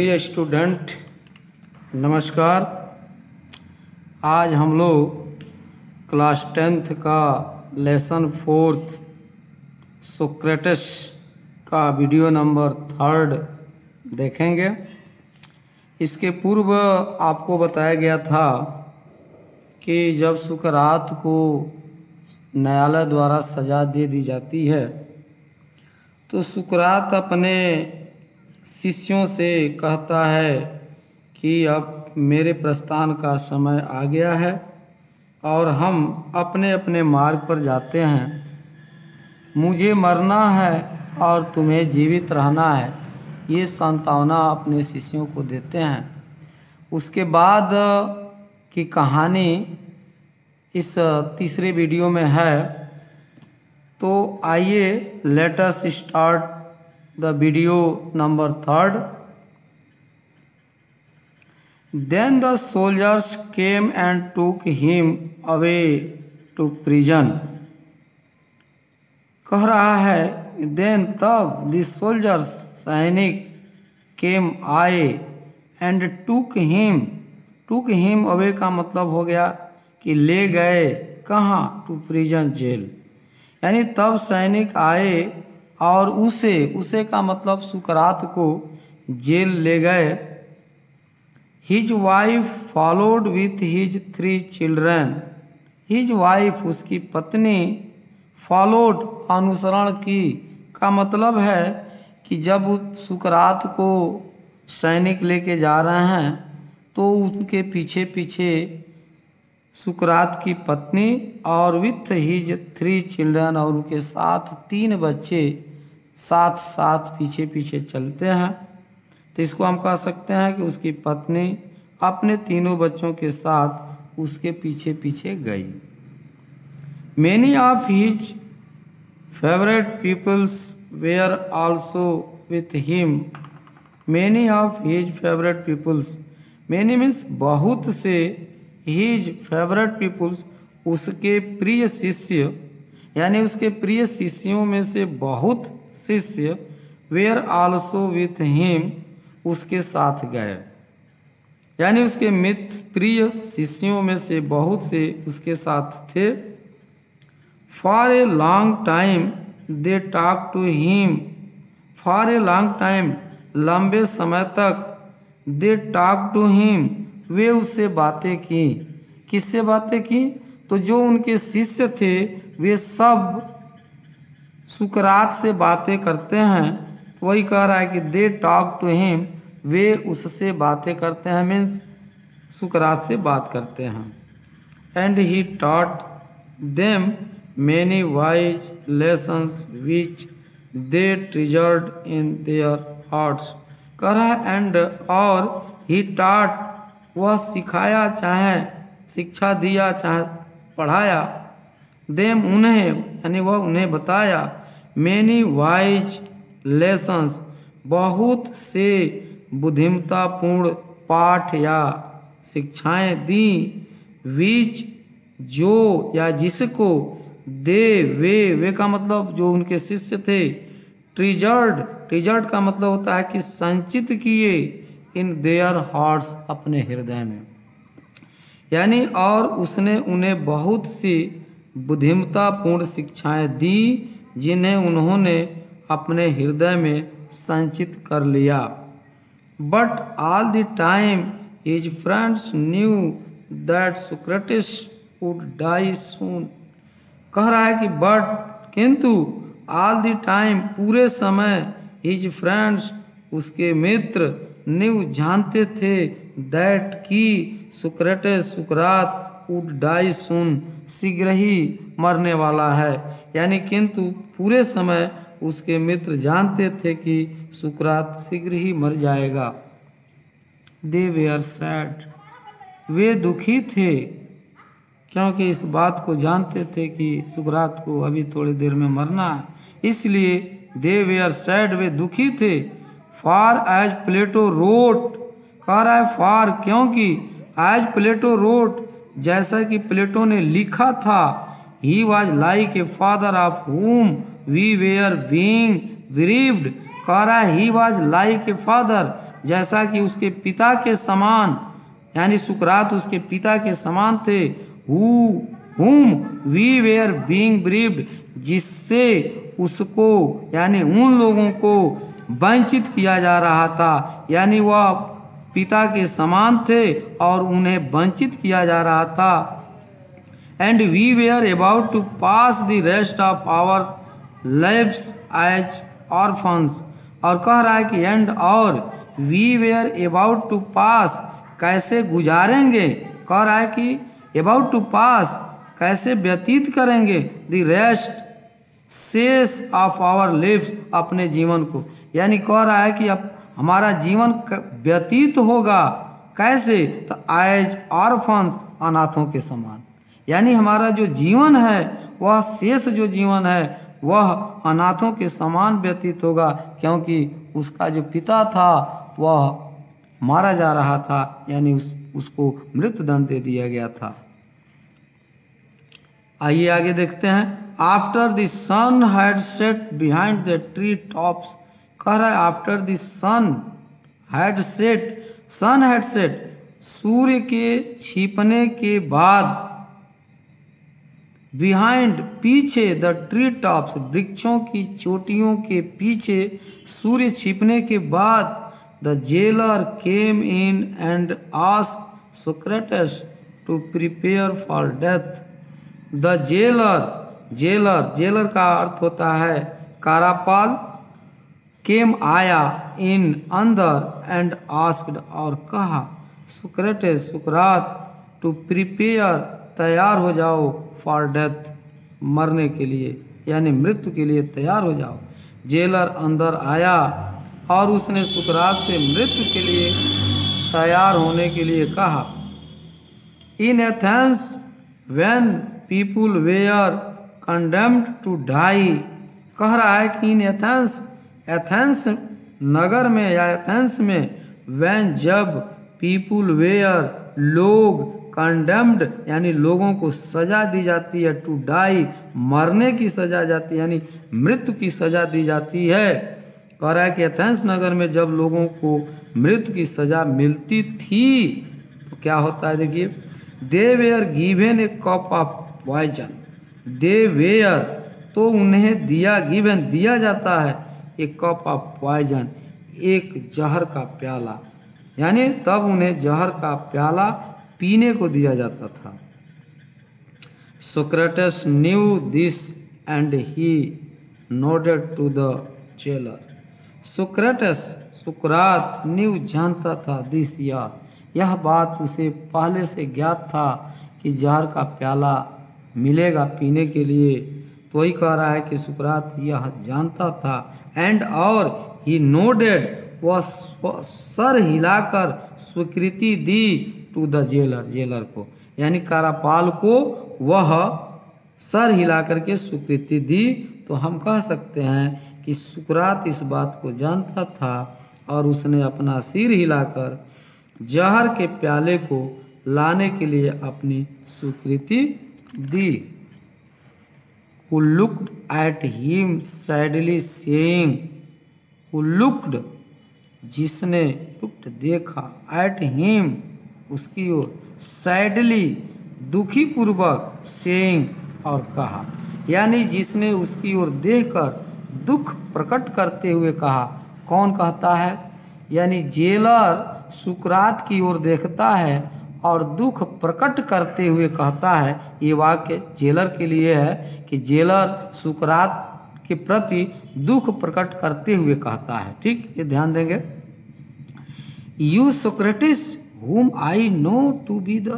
प्रिय स्टूडेंट नमस्कार। आज हम लोग क्लास 10th का लेसन 4th सोक्रेटिस का वीडियो नंबर 3 देखेंगे। इसके पूर्व आपको बताया गया था कि जब सुकरात को न्यायालय द्वारा सज़ा दे दी जाती है तो सुकरात अपने शिष्यों से कहता है कि अब मेरे प्रस्थान का समय आ गया है और हम अपने अपने मार्ग पर जाते हैं। मुझे मरना है और तुम्हें जीवित रहना है, ये सांत्वना अपने शिष्यों को देते हैं। उसके बाद की कहानी इस तीसरे वीडियो में है। तो आइए let us start the video number 3. Then the soldiers came and took him away to prison. कह रहा है then तब the soldiers सैनिक came आए and took him away का मतलब हो गया कि ले गए कहाँ, to prison जेल। यानी तब सैनिक आए और उसे का मतलब सुकरात को जेल ले गए। His wife followed with his 3 children. His wife उसकी पत्नी फॉलोड अनुसरण की का मतलब है कि जब सुकरात को सैनिक लेके जा रहे हैं तो उनके पीछे पीछे सुकरात की पत्नी और विथ हिज 3 चिल्ड्रन और उनके साथ 3 बच्चे साथ साथ पीछे पीछे चलते हैं। तो इसको हम कह सकते हैं कि उसकी पत्नी अपने तीनों बच्चों के साथ उसके पीछे पीछे गई। Many of his favourite peoples were also with him. Many of his favourite peoples, many means बहुत से, हिज फेवरेट पीपल्स उसके प्रिय शिष्य, यानी उसके प्रिय शिष्यों में से बहुत शिष्य वेयर आल्सो विथ हिम उसके साथ गए। यानी उसके मित्र प्रिय शिष्यों में से बहुत से उसके साथ थे। For a long time they talk to him. For a long time लंबे समय तक दे टॉक टू हिम वे उससे बातें की। किससे बातें की? तो जो उनके शिष्य थे वे सब सुकरात से बातें करते हैं। वही कह रहा है कि दे टॉक टू हिम, वे उससे बातें करते हैं, मीन्स सुकरात से बात करते हैं। And he taught them many wise lessons which they treasured in their hearts. कह रहा है एंड और ही टॉट वह सिखाया, चाहे शिक्षा दिया, चाहे पढ़ाया, देम उन्हें, यानी वह उन्हें बताया, मैनी वाइज लेसन्स बहुत से बुद्धिमतापूर्ण पाठ या शिक्षाएं दी, विच जो या जिसको, दे वे का मतलब जो उनके शिष्य थे, ट्रेजर्ड का मतलब होता है कि संचित किए, इन देयर हार्ट्स अपने हृदय में। यानी और उसने उन्हें बहुत सी बुद्धिमतापूर्ण शिक्षाएं दी जिन्हें उन्होंने अपने हृदय में संचित कर लिया। But all the time his friends knew that Socrates would die soon. कह रहा है कि बट किंतु ऑल द टाइम पूरे समय, हिज फ्रेंड्स उसके मित्र, न्यू जानते थे, दैट की सोक्रेटिस सुकरात वुड डाई सून शीघ्र ही मरने वाला है। यानी किंतु पूरे समय उसके मित्र जानते थे कि सुकरात शीघ्र ही मर जाएगा। दे वेयर सैड, वे दुखी थे क्योंकि इस बात को जानते थे कि सुकरात को अभी थोड़ी देर में मरना है, इसलिए दे वेयर सैड वे दुखी थे। फॉर एज प्लेटो रोट, कह रहा है फॉर क्योंकि, एज प्लेटो रोट जैसा कि प्लेटो ने लिखा था, he was like a father of whom we were being bereaved। कह रहा है he was like a father, जैसा कि उसके पिता के समान, यानी सुकरात उसके पिता के समान थे, whom we were being briefed, जिससे उसको यानी उन लोगों को वंचित किया जा रहा था, यानी वह पिता के समान थे और उन्हें वंचित किया जा रहा था। And we were about to pass the rest of our lives as orphans, और कह रहा है कि एंड और we were about to pass, कैसे गुजारेंगे, कह रहा है कि अबाउट टू पास कैसे व्यतीत करेंगे, द रेस्ट शेष ऑफ आवर लिव्स, अपने जीवन को, यानी कह रहा है कि अब हमारा जीवन व्यतीत होगा कैसे, तो एज ऑर्फन्स, अनाथों के समान, यानी हमारा जो जीवन है वह शेष जो जीवन है वह अनाथों के समान व्यतीत होगा, क्योंकि उसका जो पिता था वह मारा जा रहा था, यानी उसको मृत्युदंड दे दिया गया था। आइए आगे देखते हैं। After the sun had set behind the tree tops, कह रहा है after the sun had set, सूर्य के छिपने के बाद, बिहाइंड पीछे, द ट्री टॉप्स वृक्षों की चोटियों के पीछे, सूर्य छिपने के बाद, the jailer came in and asked Socrates to prepare for death. The jailer का अर्थ होता है कारापाल, केम आया, इन अंदर, एंड आस्क्ड और कहा, सोक्रेटिस सुकरात, टू प्रिपेयर तैयार हो जाओ, फॉर डेथ मरने के लिए, यानी मृत्यु के लिए तैयार हो जाओ। जेलर अंदर आया और उसने सुकरात से मृत्यु के लिए तैयार होने के लिए कहा। In Athens when people were condemned to die, कह रहा है कि इन एथेंस नगर में या एथेंस में, व्हेन जब, पीपुल वेयर लोग, कंडेम्ड यानी लोगों को सजा दी जाती है, टू डाई मरने की सजा जाती है, यानी मृत्यु की सजा दी जाती है। कह रहा है कि एथेंस नगर में जब लोगों को मृत्यु की सजा मिलती थी तो क्या होता है, देखिए, they were given a cup of poison, they were तो उन्हें दिया जाता है, एक कप ऑफ पॉइजन, एक जहर का प्याला, यानी तब उन्हें जहर का प्याला पीने को दिया जाता था। Socrates knew this and he nodded to the jailer. सुकरात न्यू जानता था, दिस यह बात उसे पहले से ज्ञात था कि जहर का प्याला मिलेगा पीने के लिए, तो वही कह रहा है कि सुकरात यह जानता था, एंड और ही नोडेड, वह सर हिलाकर स्वीकृति दी, टू द जेलर को, यानी कारापाल को वह सर हिला करके स्वीकृति दी। तो हम कह सकते हैं कि सुकरात इस बात को जानता था और उसने अपना सिर हिलाकर जहर के प्याले को लाने के लिए अपनी स्वीकृति दी। Who looked at him sadly saying, who looked, जिसने looked देखा, at him उसकी ओर, सैडली दुखी पूर्वक, सेइंग और कहा, यानी जिसने उसकी ओर देखकर दुख प्रकट करते हुए कहा। कौन कहता है, यानी जेलर सुकरात की ओर देखता है और दुख प्रकट करते हुए कहता है। ये वाक्य जेलर के लिए है कि जेलर सुकरात के प्रति दुख प्रकट करते हुए कहता है। ठीक, ये ध्यान देंगे। You Socrates whom I know to be the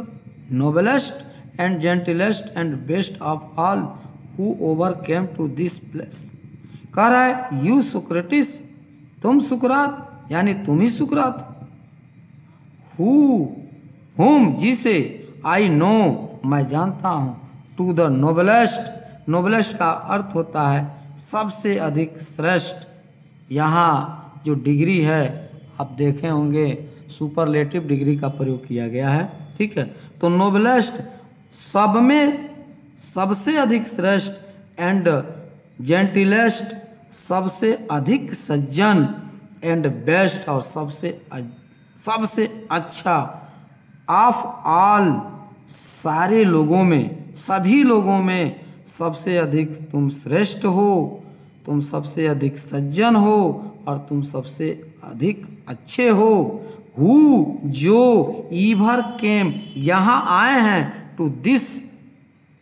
noblest and gentlest and best of all who overcame to this place। कह रहा है यू सोक्रेटिस, तुम सुकरात, यानी तुम ही सुकरात, whom जिसे, I know मैं जानता हूँ, to the noblest का अर्थ होता है सबसे अधिक श्रेष्ठ। यहाँ जो डिग्री है आप देखे होंगे सुपरलेटिव डिग्री का प्रयोग किया गया है। ठीक है, तो नोबलेस्ट सब में सबसे अधिक श्रेष्ठ, एंड जेंटिलेस्ट सबसे अधिक सज्जन, एंड बेस्ट और सबसे अच्छा ऑफ ऑल सारे लोगों में, सभी लोगों में सबसे अधिक तुम श्रेष्ठ हो, तुम सबसे अधिक सज्जन हो और तुम सबसे अधिक अच्छे हो। हु जो ईवर केम यहाँ आए हैं टू दिस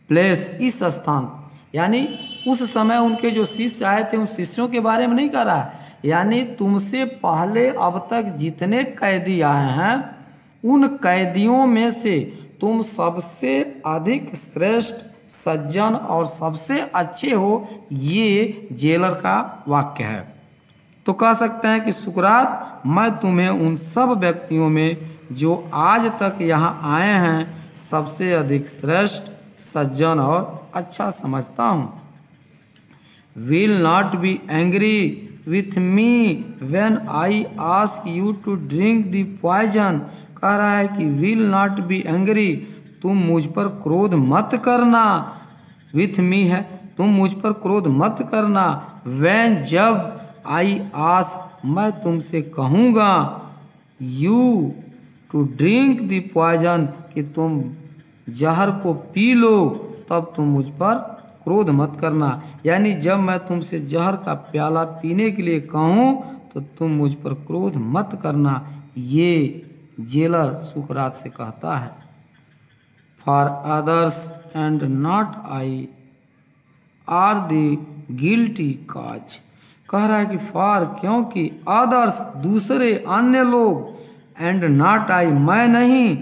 प्लेस इस स्थान, यानी उस समय उनके जो शिष्य आए थे उन शिष्यों के बारे में नहीं कह रहा है, यानी तुमसे पहले अब तक जितने कैदी आए हैं उन कैदियों में से तुम सबसे अधिक श्रेष्ठ, सज्जन और सबसे अच्छे हो, ये जेलर का वाक्य है। तो कह सकते हैं कि सुकरात, मैं तुम्हें उन सब व्यक्तियों में जो आज तक यहाँ आए हैं सबसे अधिक श्रेष्ठ, सज्जन और अच्छा समझता हूँ। Will not be angry with me when I ask you to drink the poison. कह रहा है कि विल नॉट बी एंग्री, तुम मुझ पर क्रोध मत करना, विथ मी है, तुम मुझ पर क्रोध मत करना, व्हेन जब आई आस्क मैं तुमसे कहूँगा, you to drink the poison कि तुम जहर को पी लो, तब तुम मुझ पर क्रोध मत करना। यानी जब मैं तुमसे जहर का प्याला पीने के लिए कहूँ तो तुम मुझ पर क्रोध मत करना, ये जेलर सुकरात से कहता है। For others and not I are the guilty cause. कह रहा है कि फॉर क्योंकि, अदर्स दूसरे, अन्य लोग, एंड नॉट आई मैं नहीं,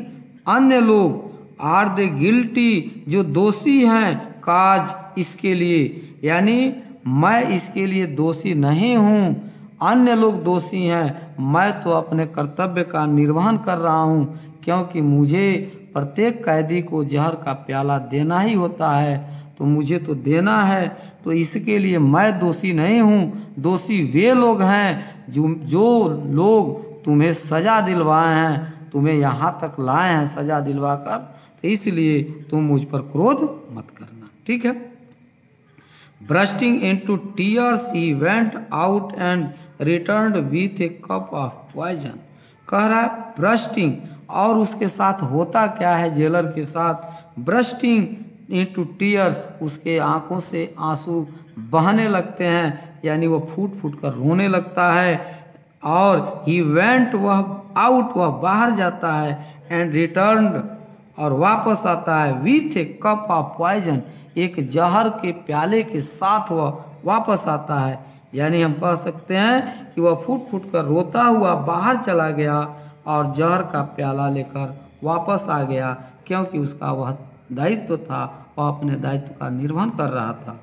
अन्य लोग, आर द गिल्टी जो दोषी हैं, काज इसके लिए, यानी मैं इसके लिए दोषी नहीं हूँ, अन्य लोग दोषी हैं, मैं तो अपने कर्तव्य का निर्वहन कर रहा हूँ, क्योंकि मुझे प्रत्येक कैदी को जहर का प्याला देना ही होता है, तो मुझे तो देना है, तो इसके लिए मैं दोषी नहीं हूँ, दोषी वे लोग हैं जो लोग तुम्हें सजा दिलवाए हैं, तुम्हें यहाँ तक लाए हैं सजा दिलवा कर, तो इसलिए तुम मुझ पर क्रोध मत करना। ठीक है। Bursting into tears he went out and returned with a cup of poison. कह रहा है ब्रस्टिंग, और उसके साथ होता क्या है जेलर के साथ, ब्रस्टिंग इनटू टीयर्स, उसके आंखों से आंसू बहने लगते हैं, यानी वो फूट फूट कर रोने लगता है, और ही वेंट, वह आउट, वह बाहर जाता है, एंड रिटर्न्ड और वापस आता है, with a cup of poison, एक जहर के प्याले के साथ वह वापस आता है। यानी हम कह सकते हैं कि वह फूट फूट कर रोता हुआ बाहर चला गया और जहर का प्याला लेकर वापस आ गया, क्योंकि उसका वह दायित्व था, वह अपने दायित्व का निर्वहन कर रहा था।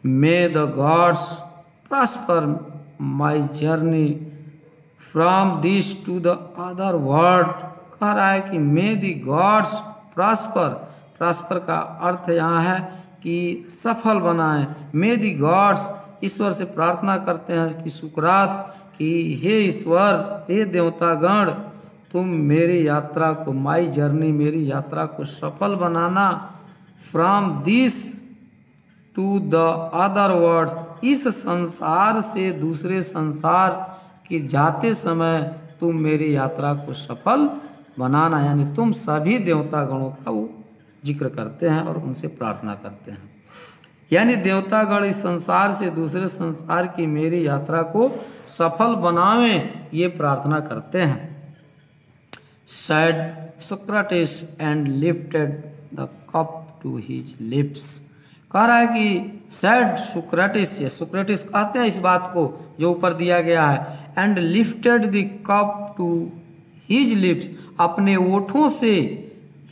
May the gods prosper my journey from this to the other world. कह रहा है कि may the gods prosper, prosper का अर्थ यहाँ है कि सफल बनाएं। मे द गॉड्स, ईश्वर से प्रार्थना करते हैं कि सुकरात, कि हे ईश्वर, हे देवतागण, तुम मेरी यात्रा को, माई जर्नी, मेरी यात्रा को सफल बनाना, from this to the other worlds, इस संसार से दूसरे संसार के जाते समय तुम मेरी यात्रा को सफल बनाना। यानी तुम सभी देवतागणों का वो जिक्र करते हैं और उनसे प्रार्थना करते हैं, यानी देवतागण इस संसार से दूसरे संसार की मेरी यात्रा को सफल बनावें, ये प्रार्थना करते हैं। said Socrates and lifted the cup to his lips। कह रहा है कि said Socrates, ये Socrates कहते हैं इस बात को जो ऊपर दिया गया है, and lifted the cup to his lips, अपने ओठों से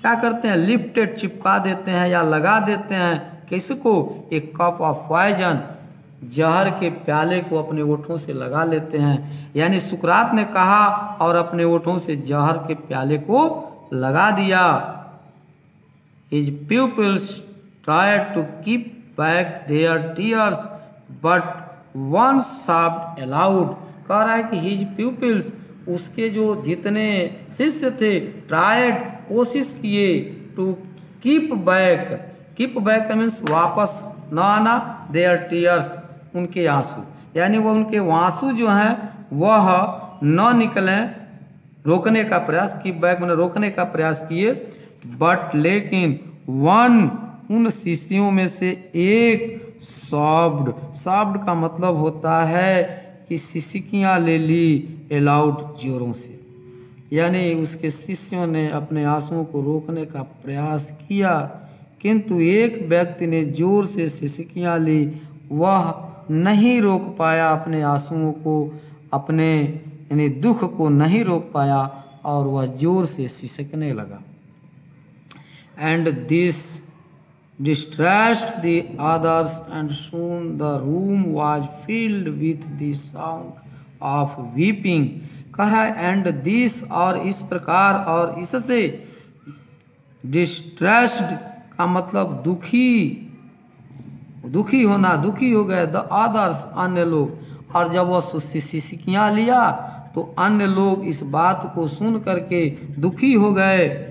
क्या करते हैं, लिफ्टेड चिपका देते हैं या लगा देते हैं, किसको, एक कप ऑफ पॉइजन, जहर के प्याले को अपने ओठों से लगा लेते हैं। यानी सुकरात ने कहा और अपने ओठों से जहर के प्याले को लगा दिया। His pupils tried to keep back their tears, but one sobbed aloud। कह रहा है कि his pupils, उसके जो जितने शिष्य थे, ट्रायड, कोशिश किए, to keep back, keep back means वापस न आना, देयर टीयर्स, उनके आंसू, यानी वो उनके आंसू जो हैं वह न निकले, रोकने का प्रयास, कीप बैक मैंने रोकने का प्रयास किए, बट लेकिन वन उन शिष्यों में से एक सॉफ्ट का मतलब होता है कि सिसकियां ले ली अलाउड जोरों से, यानी उसके शिष्यों ने अपने आंसुओं को रोकने का प्रयास किया, किंतु एक व्यक्ति ने जोर से सिसकियां ली, वह नहीं रोक पाया अपने आंसुओं को, अपने यानी दुख को नहीं रोक पाया और वह जोर से सिसकने लगा। And this distressed the others and soon the room was filled with the sound of weeping। कह रहा है एंड दिस और इस प्रकार और इससे, डिस्ट्रेस्ड का मतलब दुखी होना, दुखी हो गए, द अदर्स अन्य लोग, और जब वह सिसकियां लिया तो अन्य लोग इस बात को सुन करके दुखी हो गए।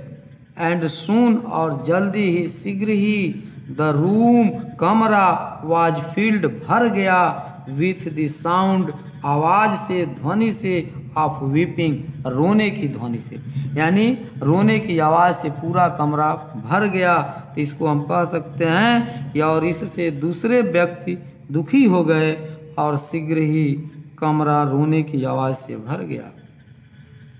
एंड सून और जल्दी ही, शीघ्र ही, द रूम कमरा वाज फील्ड भर गया, विथ द साउंड आवाज से, ध्वनि से, ऑफ वीपिंग रोने की ध्वनि से, यानी रोने की आवाज से पूरा कमरा भर गया। तो इसको हम कह सकते हैं या और इससे दूसरे व्यक्ति दुखी हो गए और शीघ्र ही कमरा रोने की आवाज से भर गया।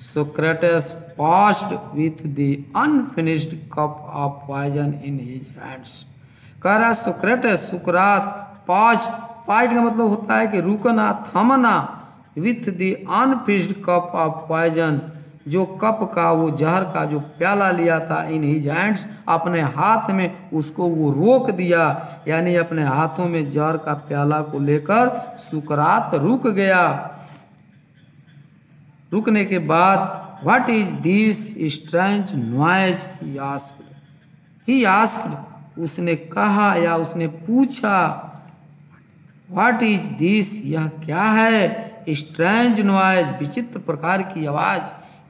Socrates passed with the unfinished cup of poison in his hands। कह रहा सोक्रेटस, सुकरात, पास्ट का मतलब होता है कि रुकना, थमना, with the unfinished cup of poison, जो कप का, वो जहर का जो प्याला लिया था, इन हिज हैंड्स अपने हाथ में, उसको वो रोक दिया, यानी अपने हाथों में जहर का प्याला को लेकर सुकरात रुक गया। रुकने के बाद what is this strange noise he asked, उसने कहा या उसने पूछा, व्हाट इज दिस, यह क्या है, स्ट्रेंज नॉइज, विचित्र प्रकार की आवाज,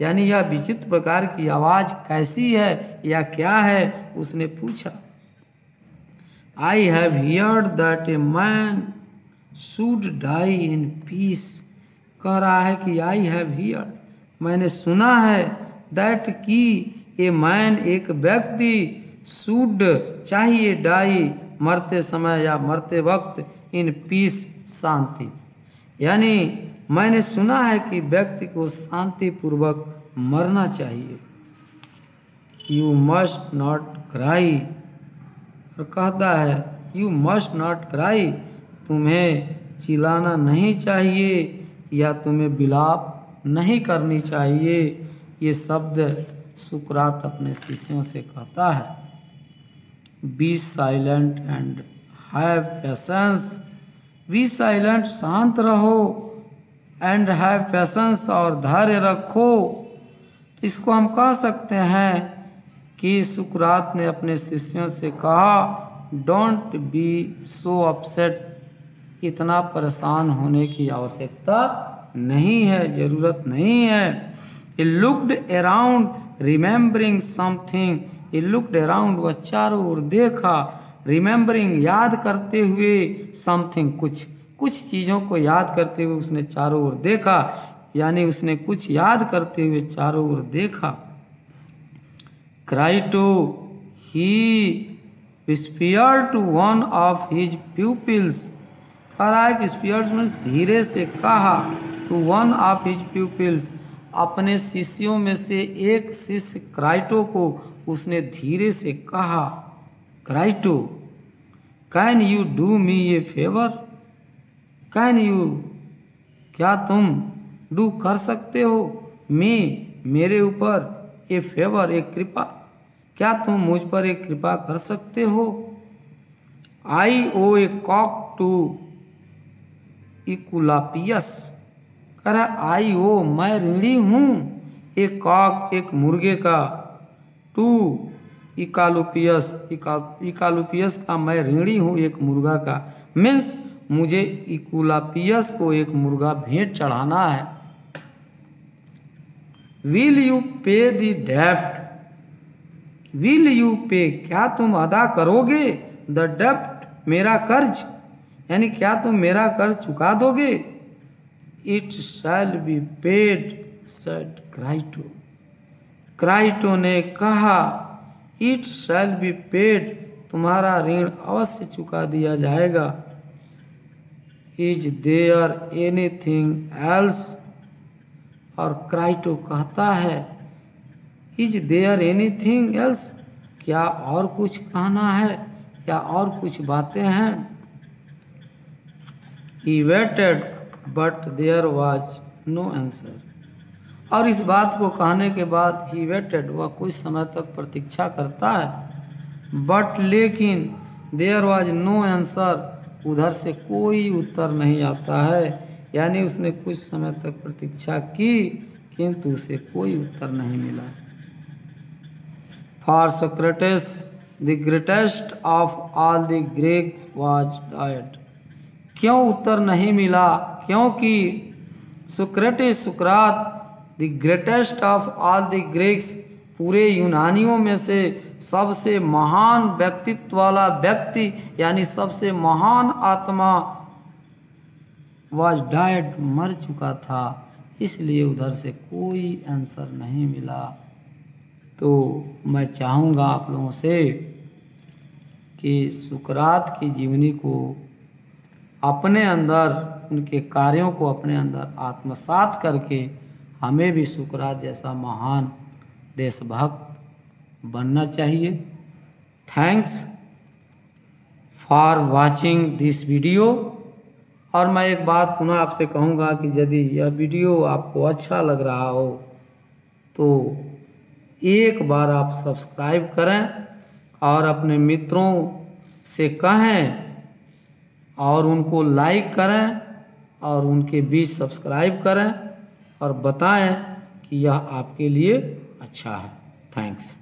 यानी यह विचित्र प्रकार की आवाज कैसी है या क्या है, उसने पूछा। I have heard that a man should die in peace. कह रहा है कि आई हैव हियर्ड, मैंने सुना है, दैट की ए मैन, एक व्यक्ति, शुड चाहिए, डाई मरते समय या मरते वक्त, इन पीस शांति, यानी मैंने सुना है कि व्यक्ति को शांति पूर्वक मरना चाहिए। यू मस्ट नॉट क्राई, और कहता है यू मस्ट नॉट क्राई, तुम्हें चिल्लाना नहीं चाहिए या तुम्हें विलाप नहीं करनी चाहिए। ये शब्द सुकरात अपने शिष्यों से कहता है। Be silent and have patience, be silent, शांत रहो, एंड हैव पेशेंस, और धैर्य रखो। तो इसको हम कह सकते हैं कि सुकरात ने अपने शिष्यों से कहा, डोंट बी सो अपसेट, इतना परेशान होने की आवश्यकता नहीं है, जरूरत नहीं है। He looked around remembering something, he looked around, वह चारों ओर देखा, remembering, याद करते हुए, something, कुछ चीज़ों को याद करते हुए उसने चारों ओर देखा, यानी उसने कुछ याद करते हुए चारों ओर देखा। Crito, he whispered to one of his pupils, कह रहा है कि स्पीयर्स मीन्स धीरे से कहा, to one of his pupils, अपने शिष्यों में से एक शिष्य क्राइटो को उसने धीरे से कहा, Crito, can you do me a favour, can you, क्या तुम, डू कर सकते हो, मी, मेरे ऊपर, ए फेवर, एक कृपा, क्या तुम मुझ पर एक कृपा कर सकते हो। आई ओ ए कॉक टू इकुलापियस, कह रहा आई ओ, मैं ऋणी हूँ, एक कॉक, एक मुर्गे का, टू इकालुपियस, इकालुपियस का मैं ऋणी हूँ, एक मुर्गा का, मीन्स मुझे इकुलापियस को एक मुर्गा भेंट चढ़ाना है। विल यू पे द डेप्ट, विल यू पे, क्या तुम अदा करोगे, द डेप्ट, मेरा कर्ज, यानी क्या तुम मेरा कर्ज चुका दोगे, it shall be paid, said Crito. Crito ने कहा, इट शैल बी पेड, तुम्हारा ऋण अवश्य चुका दिया जाएगा। इज देयर एनीथिंग एल्स, और क्राइटो कहता है, इज देयर एनीथिंग एल्स, क्या और कुछ कहना है या और कुछ बातें हैं। He waited but there was no answer, और इस बात को कहने के बाद ही वेटेड, वह कुछ समय तक प्रतीक्षा करता है, बट लेकिन देयर वॉज नो आंसर, उधर से कोई उत्तर नहीं आता है। यानी उसने कुछ समय तक प्रतीक्षा की किंतु उसे कोई उत्तर नहीं मिला। For Socrates the greatest of all the Greeks was died. क्यों उत्तर नहीं मिला? क्योंकि सोक्रेटिस, सुकरात, the greatest of all the Greeks, पूरे यूनानियों में से सबसे महान व्यक्तित्व वाला व्यक्ति यानी सबसे महान आत्मा, वाज डायड, मर चुका था, इसलिए उधर से कोई आंसर नहीं मिला। तो मैं चाहूँगा आप लोगों से कि सुकरात की जीवनी को अपने अंदर, उनके कार्यों को अपने अंदर आत्मसात करके हमें भी सुकरात जैसा महान देशभक्त बनना चाहिए। Thanks for watching this video. और मैं एक बात पुनः आपसे कहूँगा कि यदि यह वीडियो आपको अच्छा लग रहा हो तो एक बार आप सब्सक्राइब करें और अपने मित्रों से कहें और उनको लाइक करें और उनके बीच सब्सक्राइब करें और बताएं कि यह आपके लिए अच्छा है। थैंक्स।